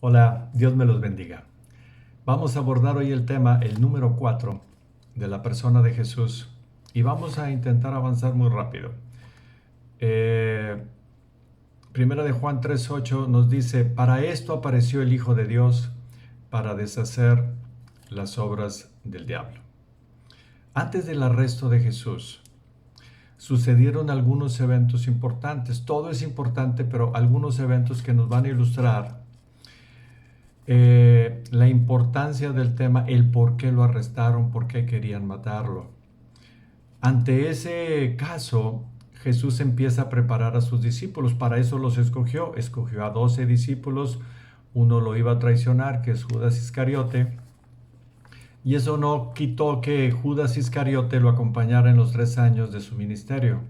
Hola, Dios me los bendiga. Vamos a abordar hoy el tema, el número 4 de la persona de Jesús y vamos a intentar avanzar muy rápido. Primera de Juan 3:8 nos dice, para esto apareció el Hijo de Dios, para deshacer las obras del diablo. Antes del arresto de Jesús, sucedieron algunos eventos importantes. Todo es importante, pero algunos eventos que nos van a ilustrar la importancia del tema, el por qué lo arrestaron, por qué querían matarlo. Ante ese caso, Jesús empieza a preparar a sus discípulos. Para eso los escogió. Escogió a 12 discípulos. Uno lo iba a traicionar, que es Judas Iscariote. Y eso no quitó que Judas Iscariote lo acompañara en los 3 años de su ministerio.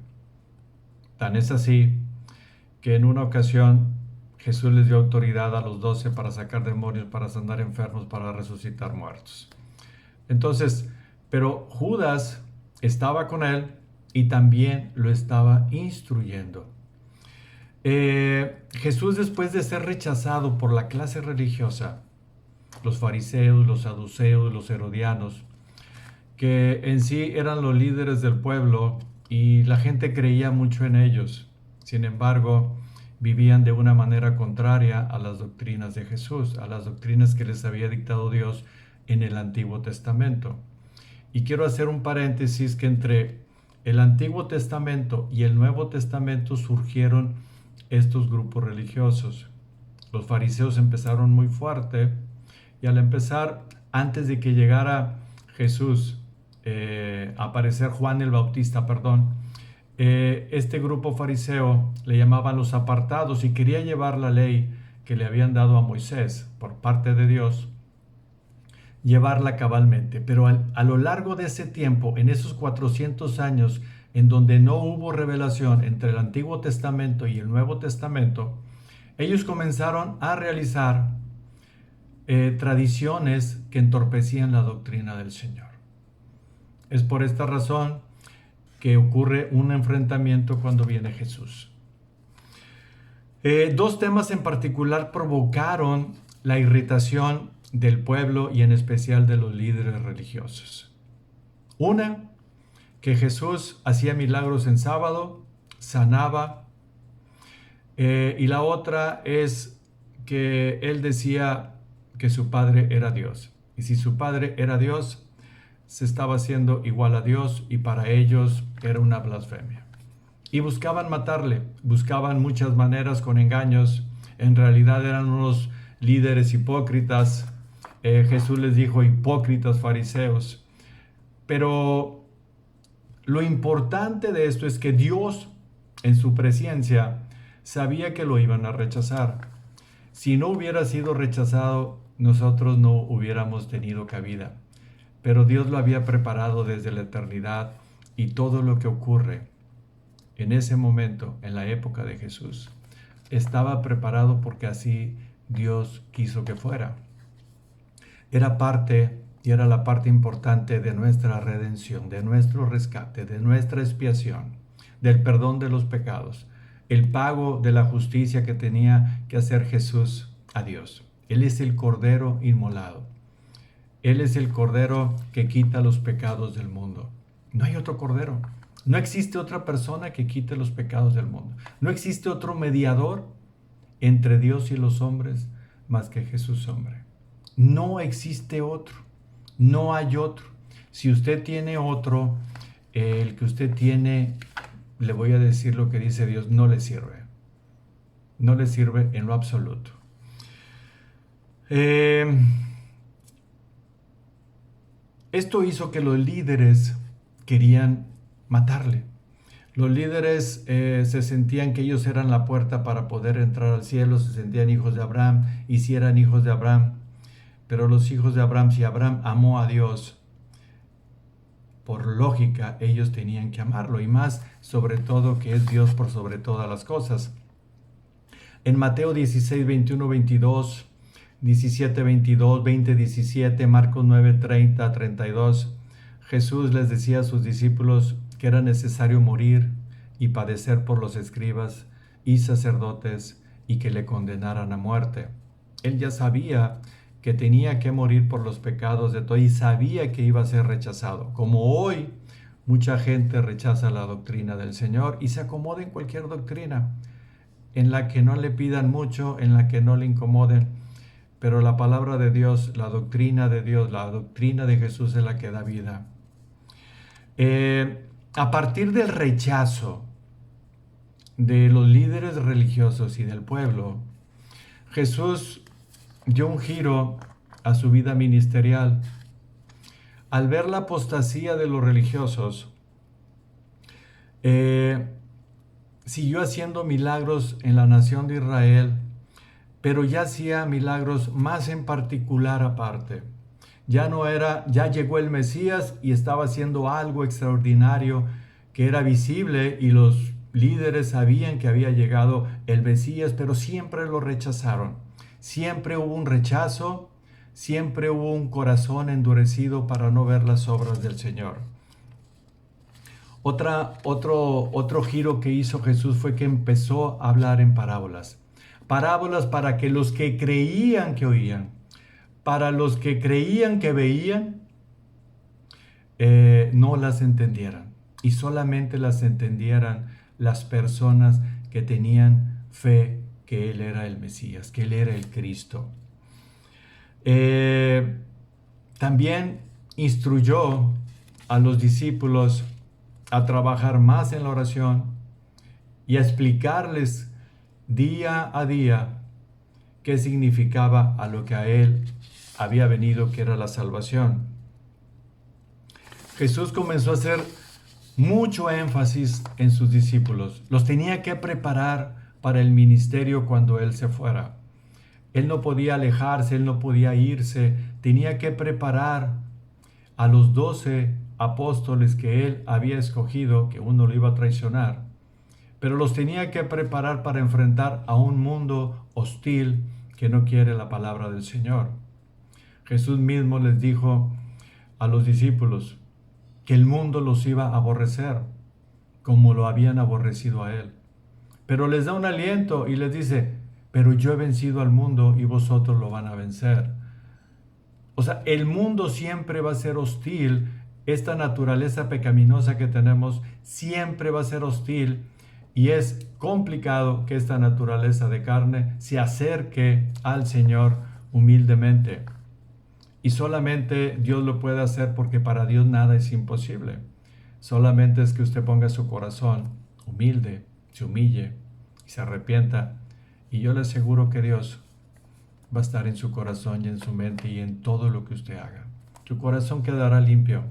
Tan es así que en una ocasión Jesús les dio autoridad a los 12 para sacar demonios, para sanar enfermos, para resucitar muertos. Entonces, pero Judas estaba con él y también lo estaba instruyendo. Jesús, después de ser rechazado por la clase religiosa, los fariseos, los saduceos, los herodianos, que en sí eran los líderes del pueblo y la gente creía mucho en ellos. Sin embargo, vivían de una manera contraria a las doctrinas de Jesús, a las doctrinas que les había dictado Dios en el Antiguo Testamento. Y quiero hacer un paréntesis que entre el Antiguo Testamento y el Nuevo Testamento surgieron estos grupos religiosos. Los fariseos empezaron muy fuerte y al empezar, antes de que llegara Jesús, aparecer Juan el Bautista, este grupo fariseo le llamaban los apartados y quería llevar la ley que le habían dado a Moisés por parte de Dios, llevarla cabalmente. Pero a lo largo de ese tiempo, en esos 400 años en donde no hubo revelación entre el Antiguo Testamento y el Nuevo Testamento, ellos comenzaron a realizar tradiciones que entorpecían la doctrina del Señor. Es por esta razón que ocurre un enfrentamiento cuando viene Jesús. Dos temas en particular provocaron la irritación del pueblo y en especial de los líderes religiosos. Una, que Jesús hacía milagros en sábado, sanaba, y la otra es que él decía que su Padre era Dios. Y si su Padre era Dios, se estaba haciendo igual a Dios y para ellos era una blasfemia. Y buscaban matarle, buscaban muchas maneras con engaños. En realidad eran unos líderes hipócritas. Jesús les dijo hipócritas fariseos. Pero lo importante de esto es que Dios, en su presencia, sabía que lo iban a rechazar. Si no hubiera sido rechazado, nosotros no hubiéramos tenido cabida. Pero Dios lo había preparado desde la eternidad y todo lo que ocurre en ese momento, en la época de Jesús, estaba preparado porque así Dios quiso que fuera. Era parte y era la parte importante de nuestra redención, de nuestro rescate, de nuestra expiación, del perdón de los pecados, el pago de la justicia que tenía que hacer Jesús a Dios. Él es el Cordero inmolado. Él es el Cordero que quita los pecados del mundo. No hay otro Cordero. No existe otra persona que quite los pecados del mundo. No existe otro mediador entre Dios y los hombres más que Jesús hombre. No existe otro. No hay otro. Si usted tiene otro, el que usted tiene, le voy a decir lo que dice Dios, no le sirve. No le sirve en lo absoluto. Esto hizo que los líderes querían matarle. Los líderes se sentían que ellos eran la puerta para poder entrar al cielo, se sentían hijos de Abraham, y si eran hijos de Abraham. Pero los hijos de Abraham, si Abraham amó a Dios, por lógica ellos tenían que amarlo, y más sobre todo que es Dios por sobre todas las cosas. En Mateo 16, 21, 22, 17, 22, 20, 17, Marcos 9, 30, 32, Jesús les decía a sus discípulos que era necesario morir y padecer por los escribas y sacerdotes y que le condenaran a muerte Él ya sabía que tenía que morir por los pecados de todos y sabía que iba a ser rechazado. Como hoy mucha gente rechaza la doctrina del Señor y se acomoda en cualquier doctrina en la que no le pidan mucho, en la que no le incomoden. Pero la palabra de Dios, la doctrina de Dios, la doctrina de Jesús es la que da vida. A partir del rechazo de los líderes religiosos y del pueblo, Jesús dio un giro a su vida ministerial. Al ver la apostasía de los religiosos, siguió haciendo milagros en la nación de Israel, pero ya hacía milagros más en particular aparte. Ya llegó el Mesías y estaba haciendo algo extraordinario que era visible y los líderes sabían que había llegado el Mesías, pero siempre lo rechazaron. Siempre hubo un rechazo, siempre hubo un corazón endurecido para no ver las obras del Señor. Otro giro que hizo Jesús fue que empezó a hablar en parábolas. Parábolas para que los que creían que oían, para los que creían que veían, no las entendieran. Y solamente las entendieran las personas que tenían fe que Él era el Mesías, que Él era el Cristo. También instruyó a los discípulos a trabajar más en la oración y a explicarles día a día qué significaba a lo que a Él había venido, que era la salvación. Jesús comenzó a hacer mucho énfasis en sus discípulos. Los tenía que preparar para el ministerio cuando Él se fuera. Él no podía alejarse, Él no podía irse. Tenía que preparar a los 12 apóstoles que Él había escogido, que uno lo iba a traicionar, pero los tenía que preparar para enfrentar a un mundo hostil que no quiere la palabra del Señor. Jesús mismo les dijo a los discípulos que el mundo los iba a aborrecer como lo habían aborrecido a Él. Pero les da un aliento y les dice, pero yo he vencido al mundo y vosotros lo van a vencer. O sea, el mundo siempre va a ser hostil. Esta naturaleza pecaminosa que tenemos siempre va a ser hostil y es complicado que esta naturaleza de carne se acerque al Señor humildemente. Y solamente Dios lo puede hacer porque para Dios nada es imposible. Solamente es que usted ponga su corazón humilde, se humille y se arrepienta. Y yo le aseguro que Dios va a estar en su corazón y en su mente y en todo lo que usted haga. Su corazón quedará limpio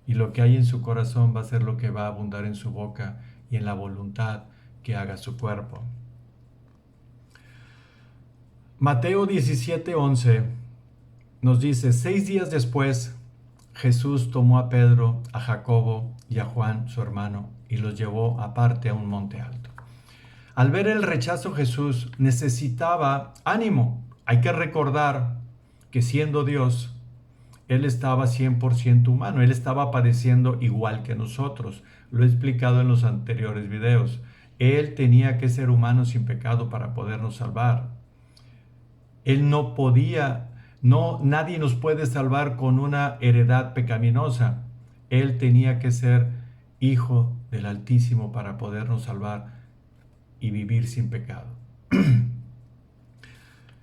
y lo que hay en su corazón va a ser lo que va a abundar en su boca y en la voluntad que haga su cuerpo. Mateo 17:11 nos dice, 6 días después, Jesús tomó a Pedro, a Jacobo y a Juan, su hermano, y los llevó aparte a un monte alto. Al ver el rechazo, Jesús necesitaba ánimo. Hay que recordar que siendo Dios, Él estaba 100% humano. Él estaba padeciendo igual que nosotros. Lo he explicado en los anteriores videos. Él tenía que ser humano sin pecado para podernos salvar. Él no podía, nadie nos puede salvar con una heredad pecaminosa. Él tenía que ser hijo del Altísimo para podernos salvar y vivir sin pecado.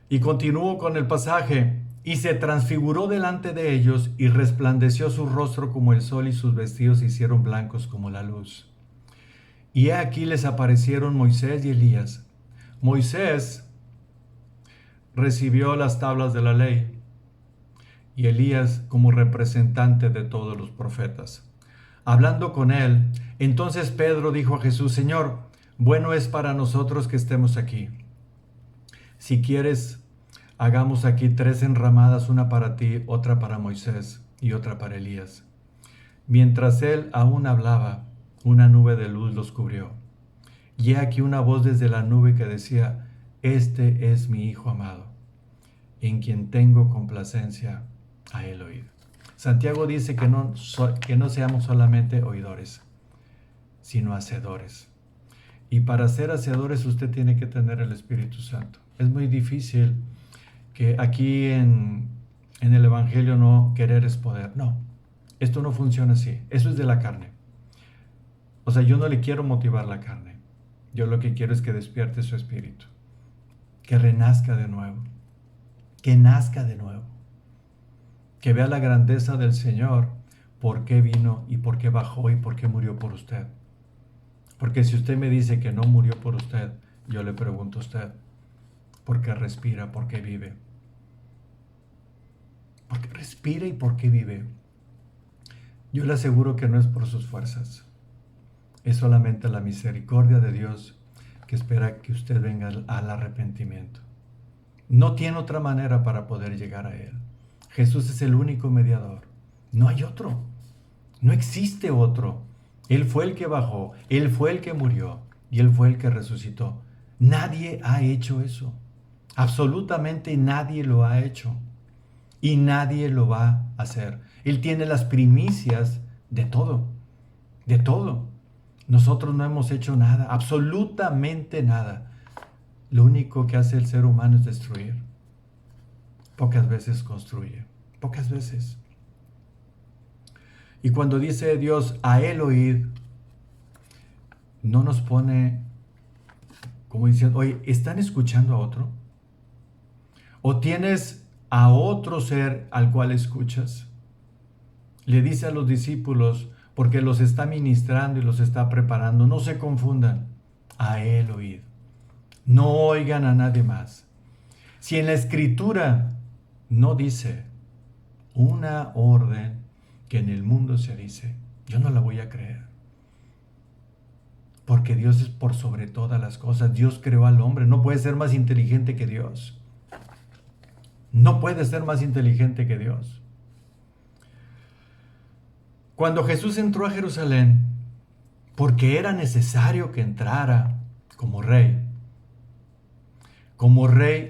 Y continúo con el pasaje. Y se transfiguró delante de ellos y resplandeció su rostro como el sol y sus vestidos se hicieron blancos como la luz. Y he aquí les aparecieron Moisés y Elías. Moisés recibió las tablas de la ley y Elías como representante de todos los profetas. Hablando con él, entonces Pedro dijo a Jesús, Señor, bueno es para nosotros que estemos aquí. Si quieres, hagamos aquí 3 enramadas, una para ti, otra para Moisés y otra para Elías. Mientras él aún hablaba, una nube de luz los cubrió. Y he aquí una voz desde la nube que decía, este es mi Hijo amado, en quien tengo complacencia, a él oír. Santiago dice que no seamos solamente oidores, sino hacedores. Y para ser hacedores usted tiene que tener el Espíritu Santo. Es muy difícil que aquí en el Evangelio no querer es poder. No, esto no funciona así. Eso es de la carne. O sea, yo no le quiero motivar la carne. Yo lo que quiero es que despierte su espíritu, que renazca de nuevo, que nazca de nuevo, que vea la grandeza del Señor, por qué vino y por qué bajó y por qué murió por usted. Porque si usted me dice que no murió por usted, yo le pregunto a usted, ¿por qué respira? ¿Por qué vive? ¿Por qué respira y por qué vive? Yo le aseguro que no es por sus fuerzas. Es solamente la misericordia de Dios que espera que usted venga al arrepentimiento. No tiene otra manera para poder llegar a Él. Jesús es el único mediador. No hay otro. No existe otro. Él fue el que bajó, Él fue el que murió y Él fue el que resucitó. Nadie ha hecho eso. Absolutamente nadie lo ha hecho. Y nadie lo va a hacer. Él tiene las primicias de todo. De todo. Nosotros no hemos hecho nada, absolutamente nada. Lo único que hace el ser humano es destruir. Pocas veces construye. Pocas veces. Y cuando dice Dios, a Él oíd, no nos pone como diciendo, oye, ¿están escuchando a otro? ¿O tienes a otro ser al cual escuchas? Le dice a los discípulos, porque los está ministrando y los está preparando, no se confundan, a Él oíd. No oigan a nadie más. Si en la Escritura no dice una orden que en el mundo se dice, yo no la voy a creer. Porque Dios es por sobre todas las cosas. Dios creó al hombre. No puede ser más inteligente que Dios. No puede ser más inteligente que Dios. Cuando Jesús entró a Jerusalén, porque era necesario que entrara como rey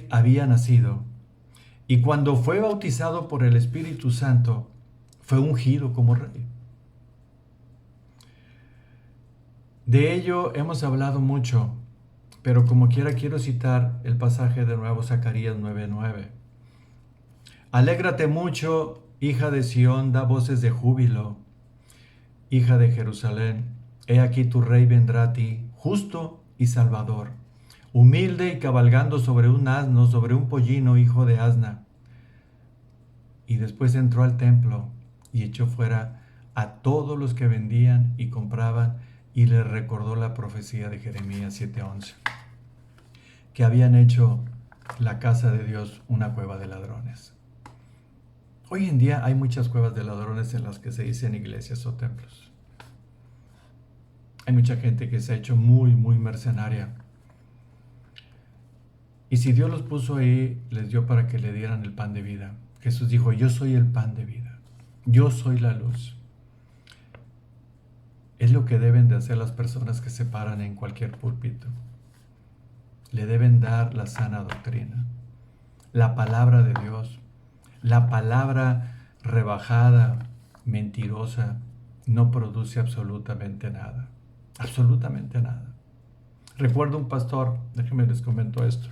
había nacido, y cuando fue bautizado por el Espíritu Santo, fue ungido como rey. De ello hemos hablado mucho, pero como quiera quiero citar el pasaje de nuevo, Zacarías 9:9. Alégrate mucho, hija de Sión, da voces de júbilo, hija de Jerusalén. He aquí tu rey vendrá a ti, justo y salvador, humilde y cabalgando sobre un asno, sobre un pollino, hijo de asna. Y después entró al templo y echó fuera a todos los que vendían y compraban, y les recordó la profecía de Jeremías 7:11, que habían hecho la casa de Dios una cueva de ladrones. Hoy en día hay muchas cuevas de ladrones en las que se dicen iglesias o templos. Hay mucha gente que se ha hecho muy mercenaria. Y si Dios los puso ahí, les dio para que le dieran el pan de vida. Jesús dijo, yo soy el pan de vida. Yo soy la luz. Es lo que deben de hacer las personas que se paran en cualquier púlpito. Le deben dar la sana doctrina, la palabra de Dios. La palabra rebajada, mentirosa, no produce absolutamente nada. Absolutamente nada. Recuerdo un pastor, déjenme les comento esto.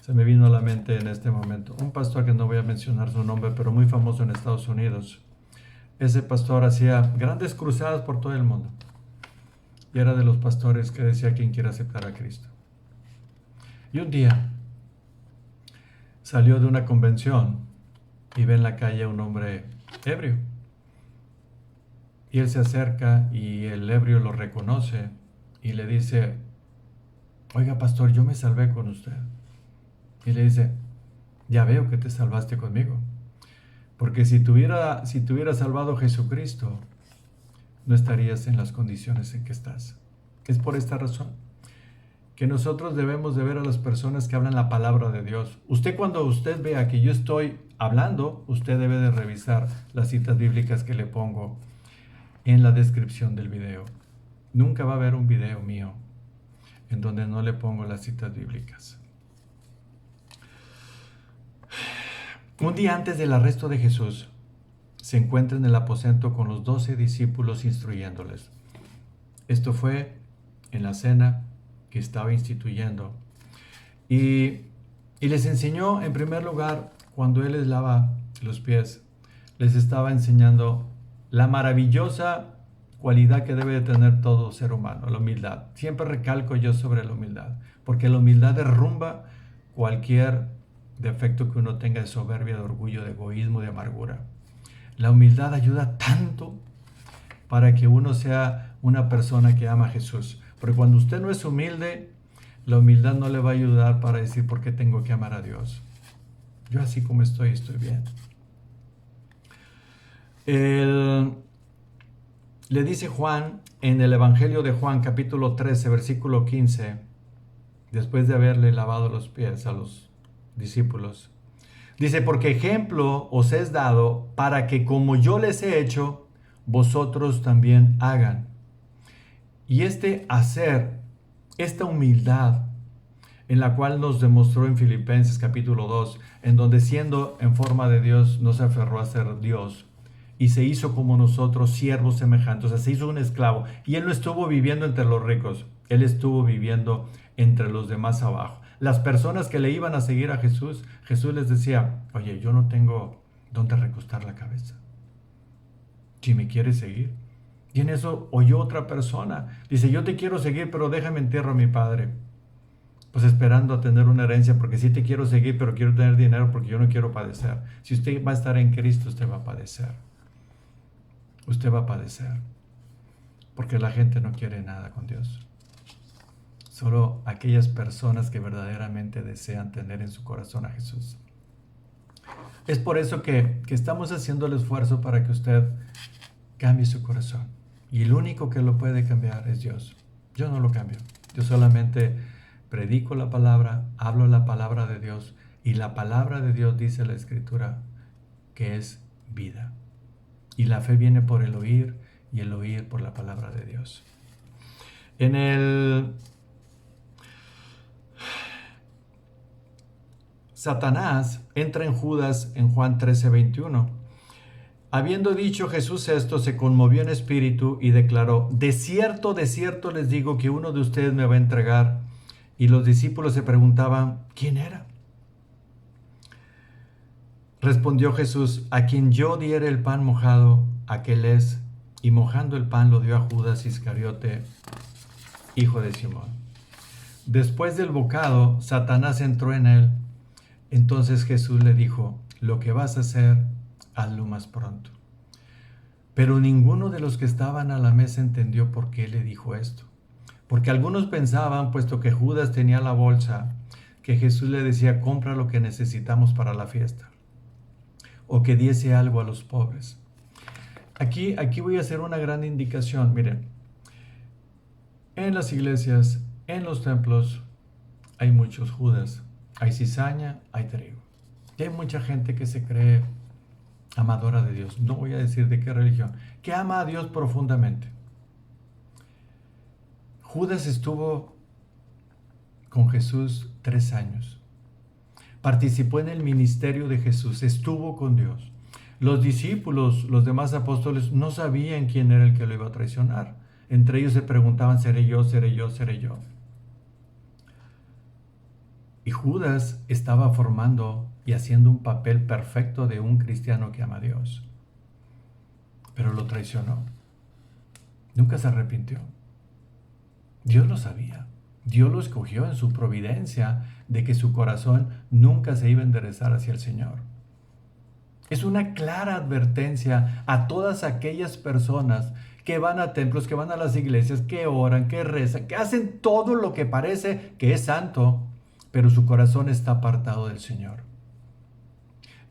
Se me vino a la mente en este momento. Un pastor que no voy a mencionar su nombre, pero muy famoso en Estados Unidos. Ese pastor hacía grandes cruzadas por todo el mundo. Y era de los pastores que decía quien quiera aceptar a Cristo. Y un día salió de una convención y ve en la calle a un hombre ebrio. Y él se acerca y el ebrio lo reconoce y le dice, oiga pastor, yo me salvé con usted. Y le dice, ya veo que te salvaste conmigo. Porque si te hubiera salvado Jesucristo, no estarías en las condiciones en que estás. Es por esta razón que nosotros debemos de ver a las personas que hablan la palabra de Dios. Cuando usted vea que yo estoy hablando, usted debe de revisar las citas bíblicas que le pongo en la descripción del video. Nunca va a haber un video mío en donde no le pongo las citas bíblicas. Un día antes del arresto de Jesús, se encuentra en el aposento con los 12 discípulos instruyéndoles. Esto fue en la cena que estaba instituyendo. Y Y les enseñó, en primer lugar, cuando Él les lava los pies, les estaba enseñando la maravillosa cualidad que debe de tener todo ser humano, la humildad. Siempre recalco yo sobre la humildad, porque la humildad derrumba cualquier defecto que uno tenga de soberbia, de orgullo, de egoísmo, de amargura. La humildad ayuda tanto para que uno sea una persona que ama a Jesús. Porque cuando usted no es humilde, la humildad no le va a ayudar para decir por qué tengo que amar a Dios. Yo así como estoy bien. Le dice Juan en el Evangelio de Juan, capítulo 13, versículo 15, después de haberle lavado los pies a los discípulos, dice, porque ejemplo os es dado para que como yo les he hecho, vosotros también hagan. Y este hacer, esta humildad, en la cual nos demostró en Filipenses capítulo 2, en donde siendo en forma de Dios, no se aferró a ser Dios, y se hizo como nosotros, siervos semejantes, o sea, se hizo un esclavo. Y Él no estuvo viviendo entre los ricos, Él estuvo viviendo entre los demás abajo. Las personas que le iban a seguir a Jesús, Jesús les decía, oye, yo no tengo dónde recostar la cabeza. Si me quieres seguir. Y en eso oyó otra persona. Dice, yo te quiero seguir, pero déjame entierro a mi padre. Pues esperando a tener una herencia, porque sí te quiero seguir, pero quiero tener dinero porque yo no quiero padecer. Si usted va a estar en Cristo, usted va a padecer. Usted va a padecer. Porque la gente no quiere nada con Dios. Solo aquellas personas que verdaderamente desean tener en su corazón a Jesús. Es por eso que estamos haciendo el esfuerzo para que usted cambie su corazón. Y el único que lo puede cambiar es Dios. Yo no lo cambio. Yo solamente predico la palabra, hablo la palabra de Dios. Y la palabra de Dios dice la Escritura que es vida. Y la fe viene por el oír y el oír por la palabra de Dios. Satanás entra en Judas en Juan 13:21. Habiendo dicho Jesús esto, se conmovió en espíritu y declaró, de cierto les digo que uno de ustedes me va a entregar. Y los discípulos se preguntaban, ¿quién era? Respondió Jesús, a quien yo diere el pan mojado, aquel es. Y mojando el pan lo dio a Judas Iscariote, hijo de Simón. Después del bocado, Satanás entró en él. Entonces Jesús le dijo, lo que vas a hacer, hazlo más pronto. Pero ninguno de los que estaban a la mesa entendió por qué le dijo esto. Porque algunos pensaban, puesto que Judas tenía la bolsa, que Jesús le decía, compra lo que necesitamos para la fiesta. O que diese algo a los pobres. Aquí voy a hacer una gran indicación. Miren, en las iglesias, en los templos, hay muchos Judas. Hay cizaña, hay trigo. Y hay mucha gente que se cree amadora de Dios. No voy a decir de qué religión. Que ama a Dios profundamente. Judas estuvo con Jesús 3 años. Participó en el ministerio de Jesús. Estuvo con Dios. Los discípulos, los demás apóstoles, no sabían quién era el que lo iba a traicionar. Entre ellos se preguntaban, ¿seré yo, seré yo, seré yo? Y Judas estaba formando y haciendo un papel perfecto de un cristiano que ama a Dios. Pero lo traicionó. Nunca se arrepintió. Dios lo sabía. Dios lo escogió en su providencia de que su corazón nunca se iba a enderezar hacia el Señor. Es una clara advertencia a todas aquellas personas que van a templos, que van a las iglesias, que oran, que rezan, que hacen todo lo que parece que es santo, pero su corazón está apartado del Señor.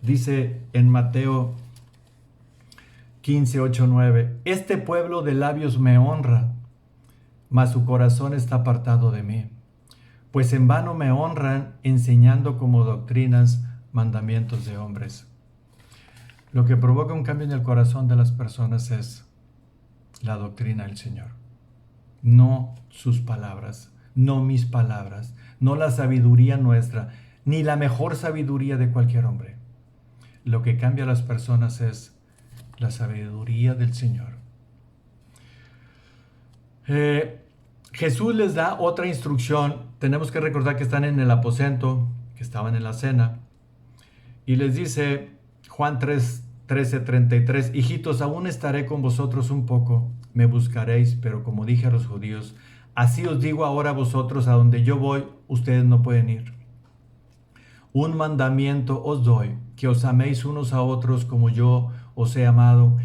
Dice en Mateo 15, 8, 9, este pueblo de labios me honra, mas su corazón está apartado de mí. Pues en vano me honran enseñando como doctrinas mandamientos de hombres. Lo que provoca un cambio en el corazón de las personas es la doctrina del Señor. No sus palabras, no mis palabras, no la sabiduría nuestra, ni la mejor sabiduría de cualquier hombre. Lo que cambia a las personas es la sabiduría del Señor. Jesús les da otra instrucción. Tenemos que recordar que están en el aposento. que estaban en la cena, y les dice Juan 13:33, hijitos, aún estaré con vosotros un poco, me buscaréis, pero como dije a los judíos, así os digo ahora a vosotros, a donde yo voy, ustedes no pueden ir. Un mandamiento os doy, que os améis unos a otros como yo os he amado,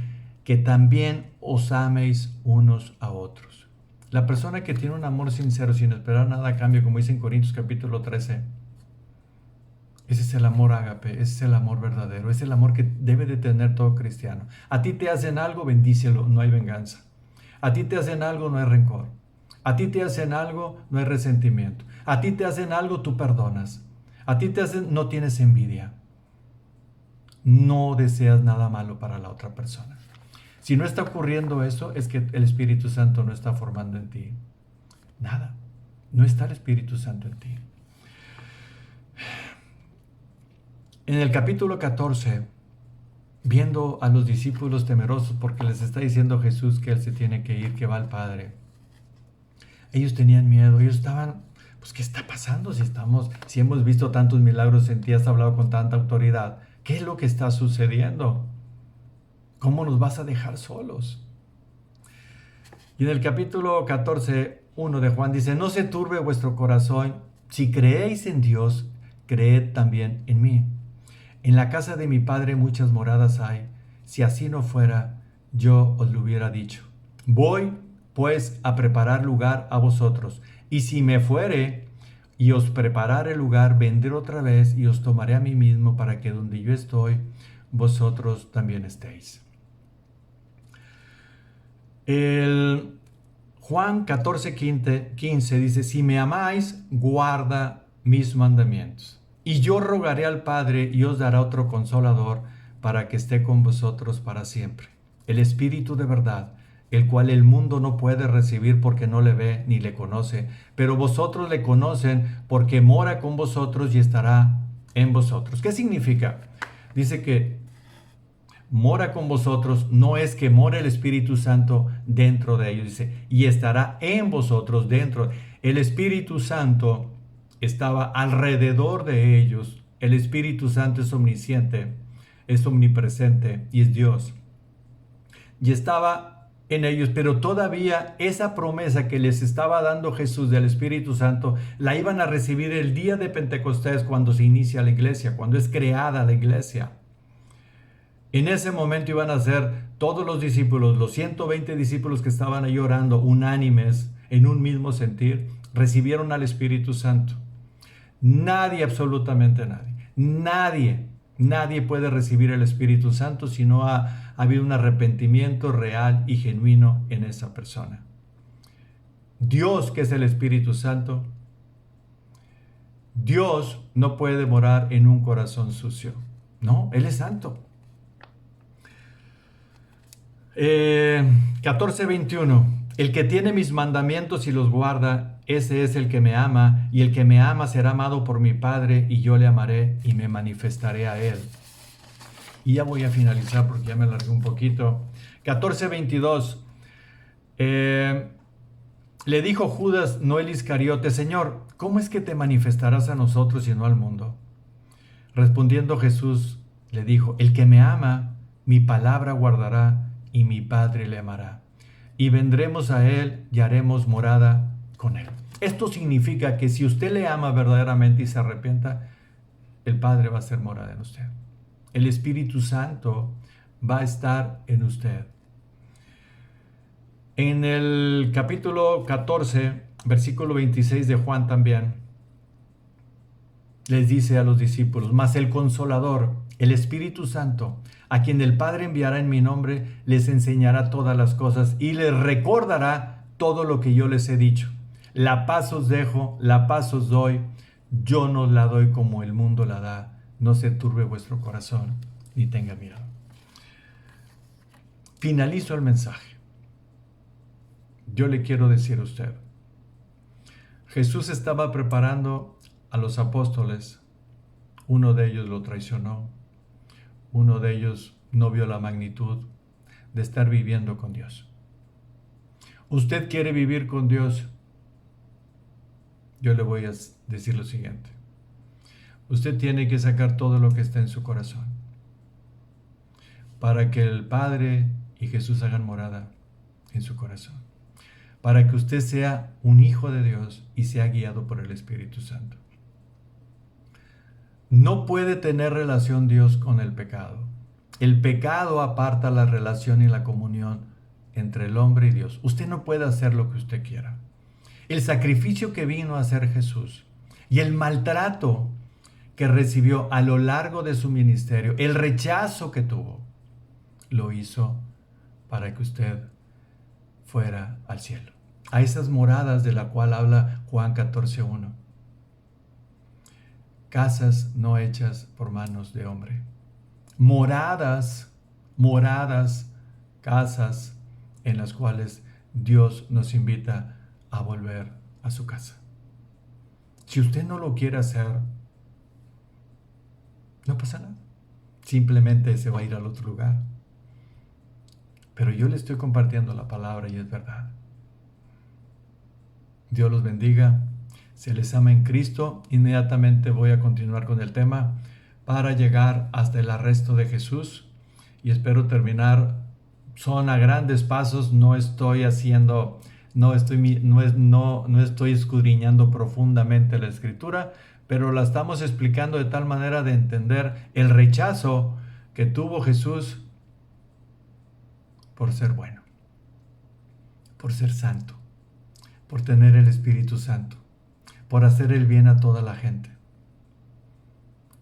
que también os améis unos a otros. La persona que tiene un amor sincero, sin esperar nada a cambio, como dice en Corintios capítulo 13, ese es el amor ágape, ese es el amor verdadero, es el amor que debe de tener todo cristiano. A ti te hacen algo, bendícelo, no hay venganza. A ti te hacen algo, no hay rencor. A ti te hacen algo, no hay resentimiento. A ti te hacen algo, tú perdonas. A ti te hacen, no tienes envidia. No deseas nada malo para la otra persona. Si no está ocurriendo eso, es que el Espíritu Santo no está formando en ti nada. No está el Espíritu Santo en ti. En el capítulo 14, viendo a los discípulos temerosos porque les está diciendo Jesús que Él se tiene que ir, que va al Padre. Ellos tenían miedo, ellos estaban, pues ¿qué está pasando si hemos visto tantos milagros en ti, has hablado con tanta autoridad? ¿Qué es lo que está sucediendo? ¿Cómo nos vas a dejar solos? Y en el capítulo 14, 1 de Juan dice, no se turbe vuestro corazón, si creéis en Dios, creed también en mí. En la casa de mi Padre muchas moradas hay. Si así no fuera, yo os lo hubiera dicho. Voy, pues, a preparar lugar a vosotros. Y si me fuere y os preparare lugar, vendré otra vez y os tomaré a mí mismo para que donde yo estoy, vosotros también estéis. El Juan 14:15 dice, si me amáis, guarda mis mandamientos. Y yo rogaré al Padre y os dará otro consolador para que esté con vosotros para siempre. El Espíritu de verdad, el cual el mundo no puede recibir porque no le ve ni le conoce, pero vosotros le conocen porque mora con vosotros y estará en vosotros. ¿Qué significa? Dice que mora con vosotros, no es que mora el Espíritu Santo dentro de ellos, dice, y estará en vosotros dentro. El Espíritu Santo estaba alrededor de ellos. El Espíritu Santo es omnisciente, es omnipresente y es Dios. Y estaba en ellos, pero todavía esa promesa que les estaba dando Jesús del Espíritu Santo, la iban a recibir el día de Pentecostés cuando se inicia la iglesia, cuando es creada la iglesia. En ese momento iban a ser todos los discípulos, los 120 discípulos que estaban ahí orando, unánimes, en un mismo sentir, recibieron al Espíritu Santo. Nadie, absolutamente nadie puede recibir el Espíritu Santo si no ha habido un arrepentimiento real y genuino en esa persona. Dios, que es el Espíritu Santo, Dios no puede morar en un corazón sucio. No, Él es santo. 14:21. El que tiene mis mandamientos y los guarda, ese es el que me ama, y el que me ama será amado por mi Padre, y yo le amaré y me manifestaré a él. Y ya voy a finalizar porque ya me alargué un poquito. 14:22. Le dijo Judas, no el Iscariote, Señor, ¿cómo es que te manifestarás a nosotros y no al mundo? Respondiendo Jesús, le dijo, el que me ama, mi palabra guardará, y mi Padre le amará. Y vendremos a Él y haremos morada con Él. Esto significa que si usted le ama verdaderamente y se arrepienta, el Padre va a ser morada en usted. El Espíritu Santo va a estar en usted. En el capítulo 14, versículo 26 de Juan también, les dice a los discípulos, mas el Consolador, el Espíritu Santo, a quien el Padre enviará en mi nombre, les enseñará todas las cosas y les recordará todo lo que yo les he dicho. La paz os dejo, la paz os doy, yo no la doy como el mundo la da. No se turbe vuestro corazón, ni tenga miedo. Finalizo el mensaje. Yo le quiero decir a usted, Jesús estaba preparando a los apóstoles. Uno de ellos lo traicionó. Uno de ellos no vio la magnitud de estar viviendo con Dios. ¿Usted quiere vivir con Dios? Yo le voy a decir lo siguiente. Usted tiene que sacar todo lo que está en su corazón para que el Padre y Jesús hagan morada en su corazón. Para que usted sea un hijo de Dios y sea guiado por el Espíritu Santo. No puede tener relación Dios con el pecado. El pecado aparta la relación y la comunión entre el hombre y Dios. Usted no puede hacer lo que usted quiera. El sacrificio que vino a hacer Jesús y el maltrato que recibió a lo largo de su ministerio, el rechazo que tuvo, lo hizo para que usted fuera al cielo. A esas moradas de la cual habla Juan 14:1. Casas no hechas por manos de hombre. Moradas, casas en las cuales Dios nos invita a volver a su casa. Si usted no lo quiere hacer, no pasa nada. Simplemente se va a ir al otro lugar. Pero yo le estoy compartiendo la palabra y es verdad. Dios los bendiga. Se les ama en Cristo. Inmediatamente voy a continuar con el tema para llegar hasta el arresto de Jesús. Y espero terminar. Son a grandes pasos. No estoy escudriñando profundamente la Escritura, pero la estamos explicando de tal manera de entender el rechazo que tuvo Jesús por ser bueno, por ser santo, por tener el Espíritu Santo, por hacer el bien a toda la gente.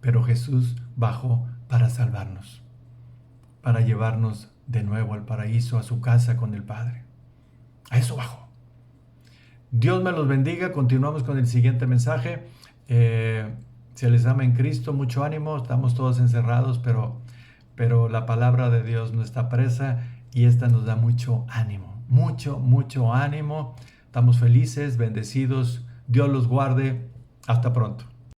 Pero Jesús bajó para salvarnos, para llevarnos de nuevo al paraíso, a su casa con el Padre. A eso bajó. Dios me los bendiga. Continuamos con el siguiente mensaje. Se les ama en Cristo. Mucho ánimo. Estamos todos encerrados, pero la palabra de Dios no está presa y esta nos da mucho ánimo. Mucho ánimo. Estamos felices, bendecidos. Dios los guarde. Hasta pronto.